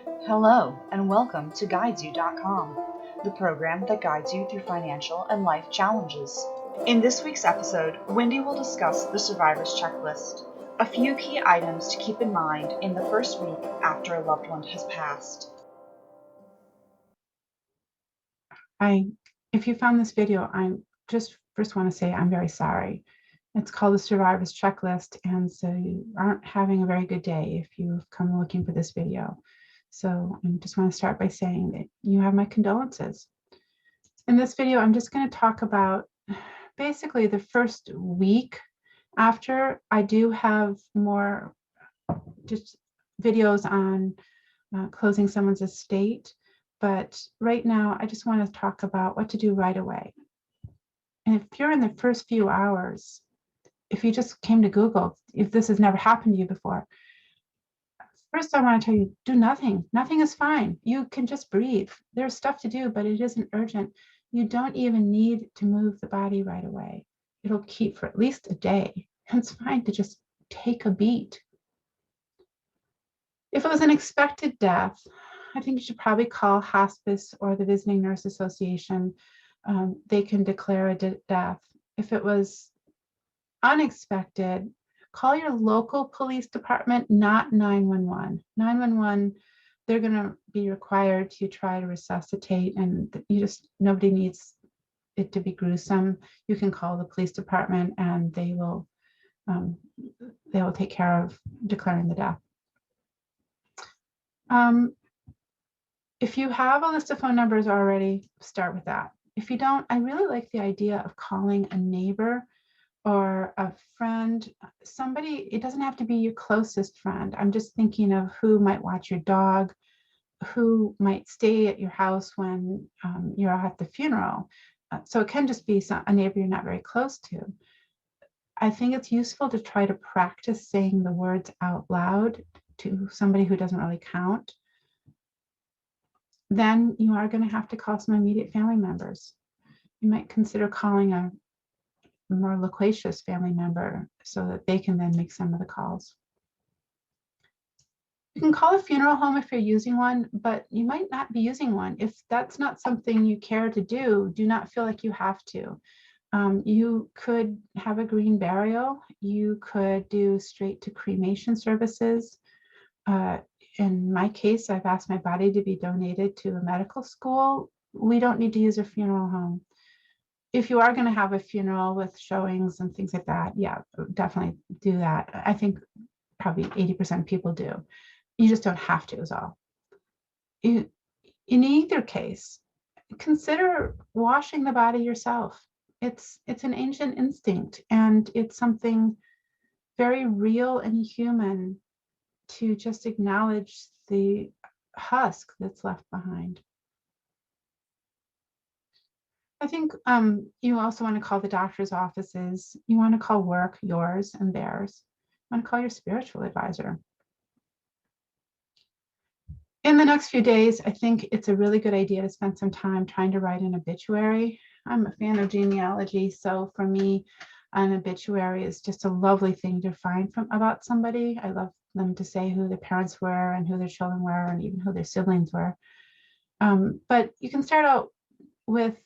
Hello, and welcome to GYDSU.com, the program that guides you through financial and life challenges. In this week's episode, Wendy will discuss the survivor's checklist, a few key items to keep in mind in the first week after a loved one has passed. If you found this video, I just first want to say I'm very sorry. It's called the Survivor's Checklist, and so you aren't having a very good day if you've come looking for this video. So I just want to start by saying that you have my condolences. In this video, I'm just going to talk about basically the first week after. I do have more just videos on closing someone's estate. But right now, I just want to talk about what to do right away. And if you're in the first few hours, if you just came to Google, if this has never happened to you before, first I want to tell you, do nothing. Nothing is fine. You can just breathe. There's stuff to do, but it isn't urgent. You don't even need to move the body right away. It'll keep for at least a day. It's fine to just take a beat. If it was an expected death, I think you should probably call hospice or the Visiting Nurse Association. They can declare a death. If it was unexpected, call your local police department, not 911. 911, they're going to be required to try to resuscitate, and nobody needs it to be gruesome. You can call the police department and they will take care of declaring the death. If you have a list of phone numbers already, start with that. If you don't, I really like the idea of calling a neighbor or a friend, somebody. It doesn't have to be your closest friend. I'm just thinking of who might watch your dog, who might stay at your house when you're at the funeral. So it can just be a neighbor you're not very close to. I think it's useful to try to practice saying the words out loud to somebody who doesn't really count. Then you are going to have to call some immediate family members. You might consider calling a more loquacious family member so that they can then make some of the calls. You can call a funeral home if you're using one, but you might not be using one. If that's not something you care to do not feel like you have to. You could have a green burial. You could do straight to cremation services. In my case, I've asked my body to be donated to a medical school. We don't need to use a funeral home. If you are going to have a funeral with showings and things like that, yeah, definitely do that. I think probably 80% of people do. You just don't have to, is all. In either case, consider washing the body yourself. It's an ancient instinct, and it's something very real and human to just acknowledge the husk that's left behind. I think you also want to call the doctor's offices. You want to call work, yours and theirs. You want to call your spiritual advisor. In the next few days, I think it's a really good idea to spend some time trying to write an obituary. I'm a fan of genealogy, so for me, an obituary is just a lovely thing to find about somebody. I love them to say who their parents were and who their children were and even who their siblings were. But you can start out with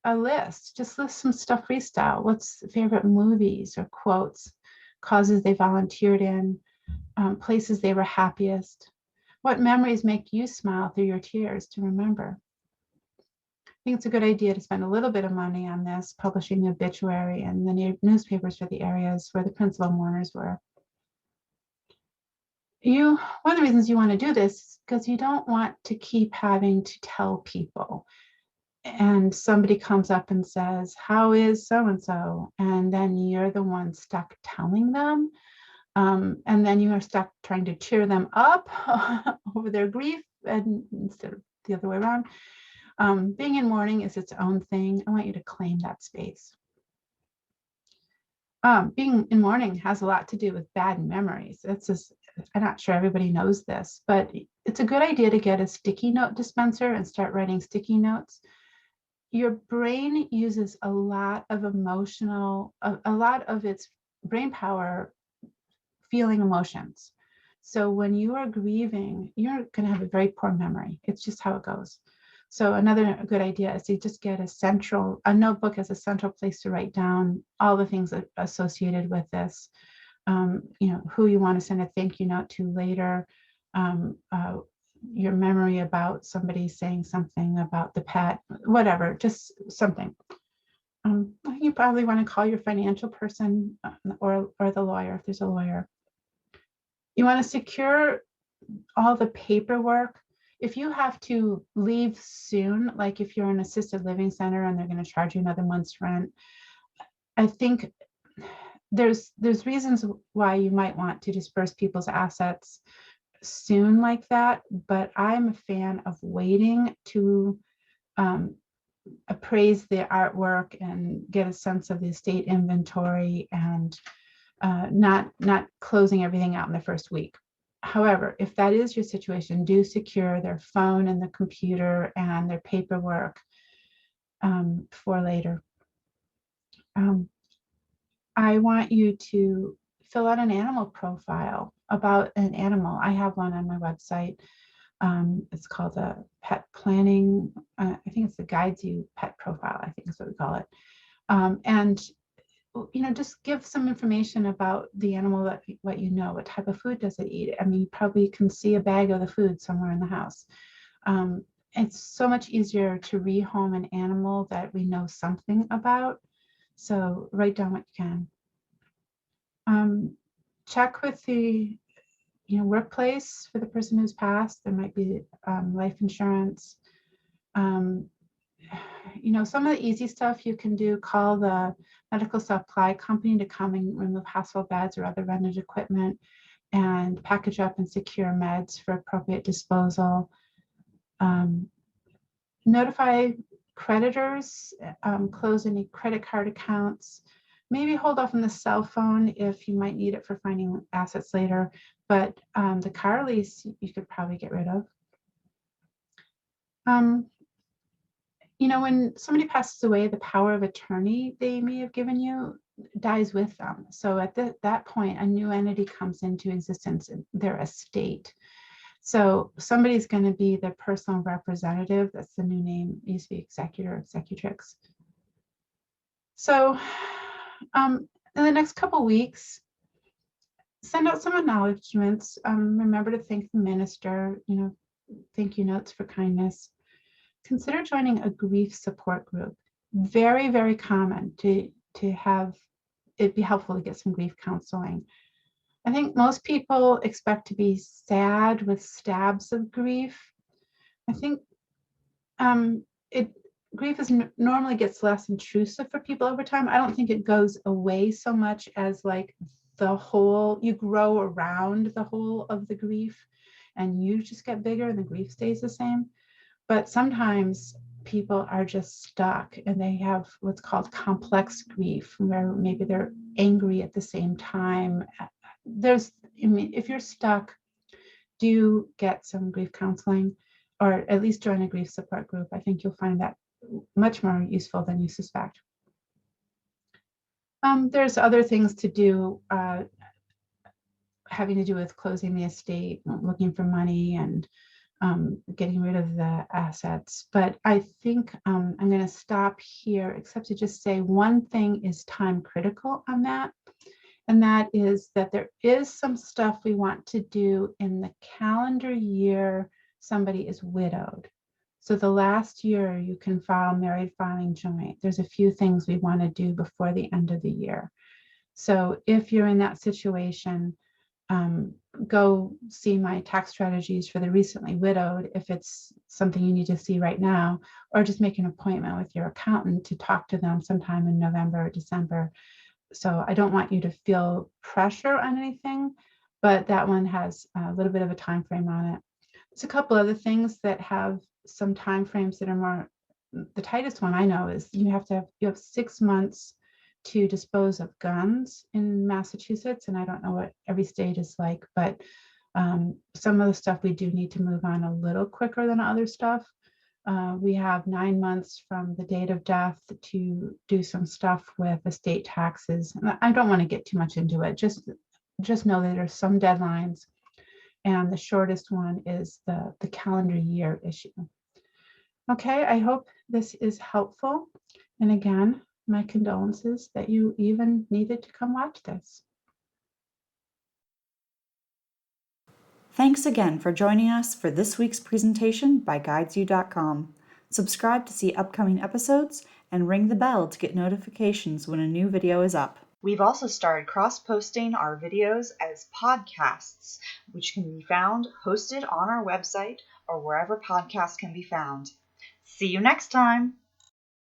a list. Just list some stuff freestyle. What's favorite movies or quotes, causes they volunteered in, places they were happiest. What memories make you smile through your tears to remember? I think it's a good idea to spend a little bit of money on this, publishing the obituary and the newspapers for the areas where the principal mourners were. One of the reasons you want to do this is because you don't want to keep having to tell people. And somebody comes up and says, how is so-and-so? And then you're the one stuck telling them. And then you are stuck trying to cheer them up over their grief, and instead of the other way around. Being in mourning is its own thing. I want you to claim that space. Being in mourning has a lot to do with bad memories. I'm not sure everybody knows this, but it's a good idea to get a sticky note dispenser and start writing sticky notes. Your brain uses a lot of its brain power feeling emotions. So when you are grieving, you're going to have a very poor memory. It's just how it goes. So another good idea is to just get a notebook as a central place to write down all the things associated with this. Who you want to send a thank you note to later, your memory about somebody saying something about the pet, whatever, just something. You probably want to call your financial person or the lawyer if there's a lawyer. You want to secure all the paperwork. If you have to leave soon, like if you're in an assisted living center and they're going to charge you another month's rent, I think there's reasons why you might want to disperse people's assets soon like that, but I'm a fan of waiting to appraise the artwork and get a sense of the estate inventory and not closing everything out in the first week. However, if that is your situation, do secure their phone and the computer and their paperwork for later. I want you to fill out an animal profile about an animal. I have one on my website. It's called a pet planning. I think it's the GYDSU pet profile, I think is what we call it. And just give some information about the animal, what what type of food does it eat. I mean, you probably can see a bag of the food somewhere in the house. It's so much easier to rehome an animal that we know something about. So write down what you can. Check with the workplace for the person who's passed. There might be life insurance. Some of the easy stuff you can do, call the medical supply company to come and remove hospital beds or other rented equipment and package up and secure meds for appropriate disposal. Notify creditors, close any credit card accounts. Maybe hold off on the cell phone if you might need it for finding assets later, but the car lease you could probably get rid of. When somebody passes away, the power of attorney they may have given you dies with them. So at that point, a new entity comes into existence in their estate. So somebody's going to be the personal representative. That's the new name. It used to be executor, executrix. So in the next couple weeks, send out some acknowledgements. Remember to thank the minister, thank you notes for kindness. Consider joining a grief support group. Very, very common to have it be helpful to get some grief counseling. I think most people expect to be sad with stabs of grief. I think grief normally gets less intrusive for people over time. I don't think it goes away so much as like you grow around the whole of the grief and you just get bigger and the grief stays the same. But sometimes people are just stuck and they have what's called complex grief, where maybe they're angry at the same time. If you're stuck, do get some grief counseling or at least join a grief support group. I think you'll find that much more useful than you suspect. There's other things to do having to do with closing the estate, looking for money, and getting rid of the assets. But I think I'm going to stop here, except to just say one thing is time critical on that. And that is that there is some stuff we want to do in the calendar year somebody is widowed. So the last year you can file married filing joint. There's a few things we want to do before the end of the year. So if you're in that situation, go see my tax strategies for the recently widowed if it's something you need to see right now, or just make an appointment with your accountant to talk to them sometime in November or December. So I don't want you to feel pressure on anything, but that one has a little bit of a time frame on it. There's a couple other things that have some time frames that are more, the tightest one I know is you have 6 months to dispose of guns in Massachusetts, and I don't know what every state is like, but some of the stuff we do need to move on a little quicker than other stuff. We have 9 months from the date of death to do some stuff with estate taxes. And I don't want to get too much into it. Just know that there's some deadlines. and the shortest one is the calendar year issue. Okay, I hope this is helpful. And again, my condolences that you even needed to come watch this. Thanks again for joining us for this week's presentation by GYDSU.com. Subscribe to see upcoming episodes and ring the bell to get notifications when a new video is up. We've also started cross-posting our videos as podcasts, which can be found hosted on our website or wherever podcasts can be found. See you next time!